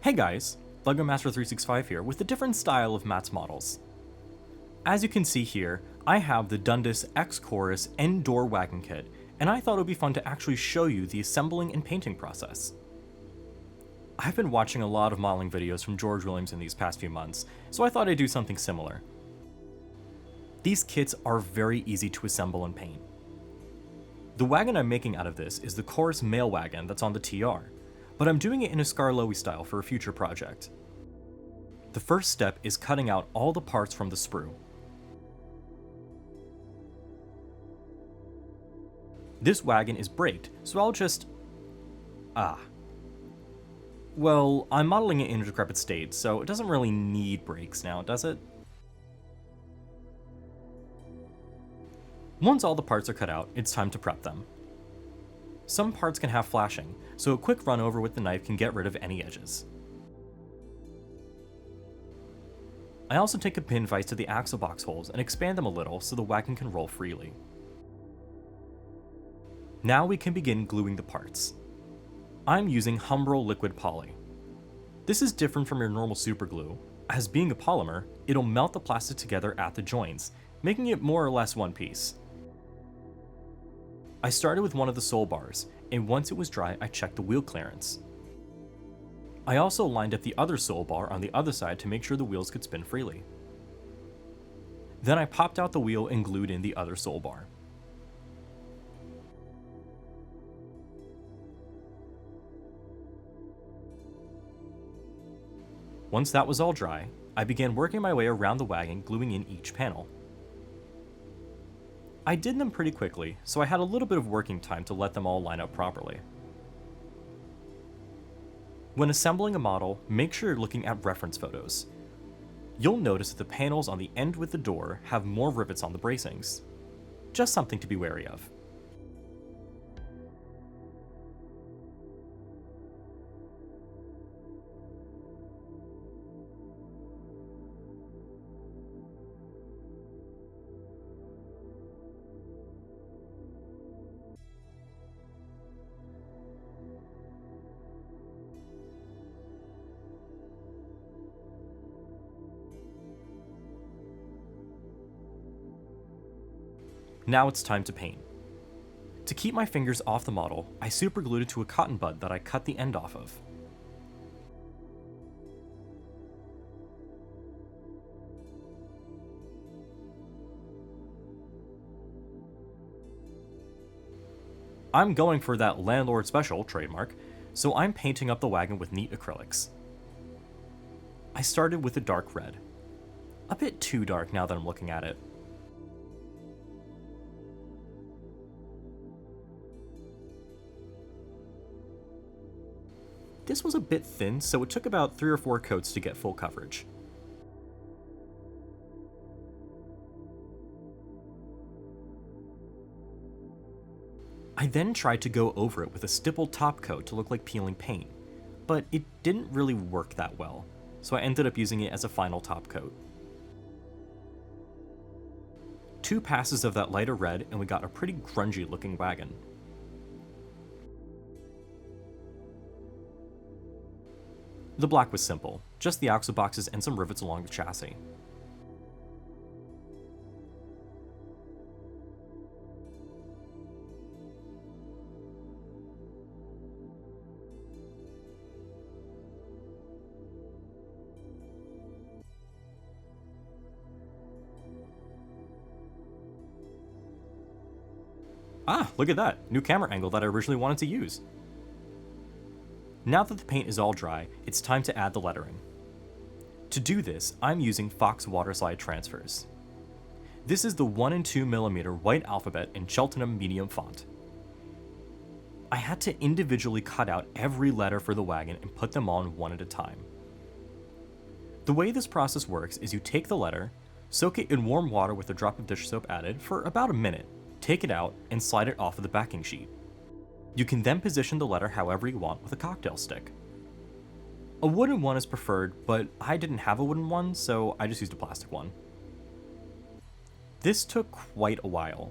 Hey guys, LEGO Master 365 here with a different style of Matt's models. As you can see here, I have the Dundas X-Chorus End-Door Wagon Kit, and I thought it would be fun to actually show you the assembling and painting process. I've been watching a lot of modeling videos from George Williams in these past few months, so I thought I'd do something similar. These kits are very easy to assemble and paint. The wagon I'm making out of this is the Chorus Mail Wagon that's on the TR, but I'm doing it in a Skarloey style for a future project. The first step is cutting out all the parts from the sprue. This wagon is braked, so I'll just... Well, I'm modeling it in a decrepit state, so it doesn't really need brakes now, does it? Once all the parts are cut out, it's time to prep them. Some parts can have flashing, so a quick run over with the knife can get rid of any edges. I also take a pin vise to the axle box holes and expand them a little so the wagon can roll freely. Now we can begin gluing the parts. I'm using Humbrol Liquid Poly. This is different from your normal super glue, as being a polymer, it'll melt the plastic together at the joints, making it more or less one piece. I started with one of the sole bars, and once it was dry, I checked the wheel clearance. I also lined up the other sole bar on the other side to make sure the wheels could spin freely. Then I popped out the wheel and glued in the other sole bar. Once that was all dry, I began working my way around the wagon, gluing in each panel. I did them pretty quickly, so I had a little bit of working time to let them all line up properly. When assembling a model, make sure you're looking at reference photos. You'll notice that the panels on the end with the door have more rivets on the bracings. Just something to be wary of. Now it's time to paint. To keep my fingers off the model, I superglued it to a cotton bud that I cut the end off of. I'm going for that landlord special trademark, so I'm painting up the wagon with neat acrylics. I started with a dark red. A bit too dark now that I'm looking at it. This was a bit thin, so it took about 3 or 4 coats to get full coverage. I then tried to go over it with a stippled top coat to look like peeling paint, but it didn't really work that well, so I ended up using it as a final top coat. 2 passes of that lighter red and we got a pretty grungy looking wagon. The black was simple, just the axle boxes and some rivets along the chassis. Ah, look at that! New camera angle that I originally wanted to use. Now that the paint is all dry, it's time to add the lettering. To do this, I'm using Fox Waterslide Transfers. This is the 1 and 2 mm white alphabet in Cheltenham medium font. I had to individually cut out every letter for the wagon and put them on one at a time. The way this process works is you take the letter, soak it in warm water with a drop of dish soap added for about a minute, take it out, and slide it off of the backing sheet. You can then position the letter however you want with a cocktail stick. A wooden one is preferred, but I didn't have a wooden one, so I just used a plastic one. This took quite a while.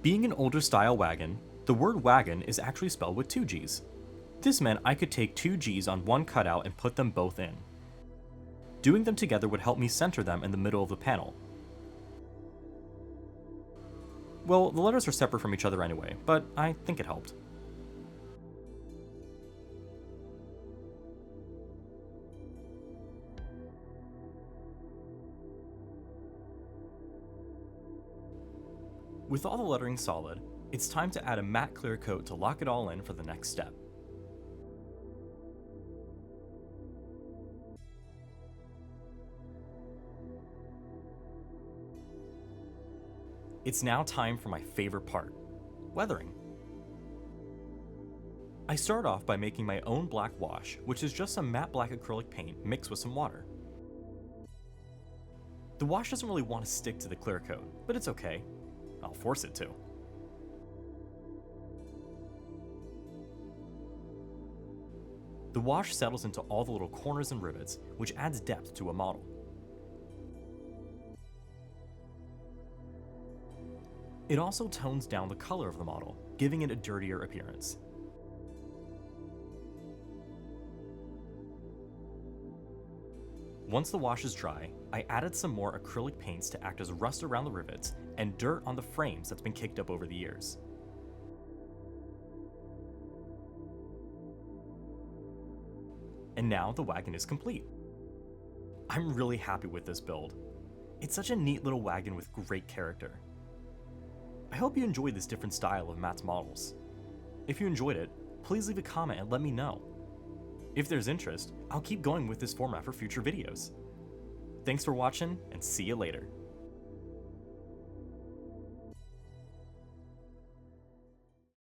Being an older style wagon, the word wagon is actually spelled with 2 G's. This meant I could take 2 G's on one cutout and put them both in. Doing them together would help me center them in the middle of the panel. Well, the letters are separate from each other anyway, but I think it helped. With all the lettering solid, it's time to add a matte clear coat to lock it all in for the next step. It's now time for my favorite part, weathering. I start off by making my own black wash, which is just some matte black acrylic paint mixed with some water. The wash doesn't really want to stick to the clear coat, but it's okay. I'll force it to. The wash settles into all the little corners and rivets, which adds depth to a model. It also tones down the color of the model, giving it a dirtier appearance. Once the wash is dry, I added some more acrylic paints to act as rust around the rivets and dirt on the frames that's been kicked up over the years. And now the wagon is complete. I'm really happy with this build. It's such a neat little wagon with great character. I hope you enjoyed this different style of Matt's models. If you enjoyed it, please leave a comment and let me know. If there's interest, I'll keep going with this format for future videos. Thanks for watching, and see you later.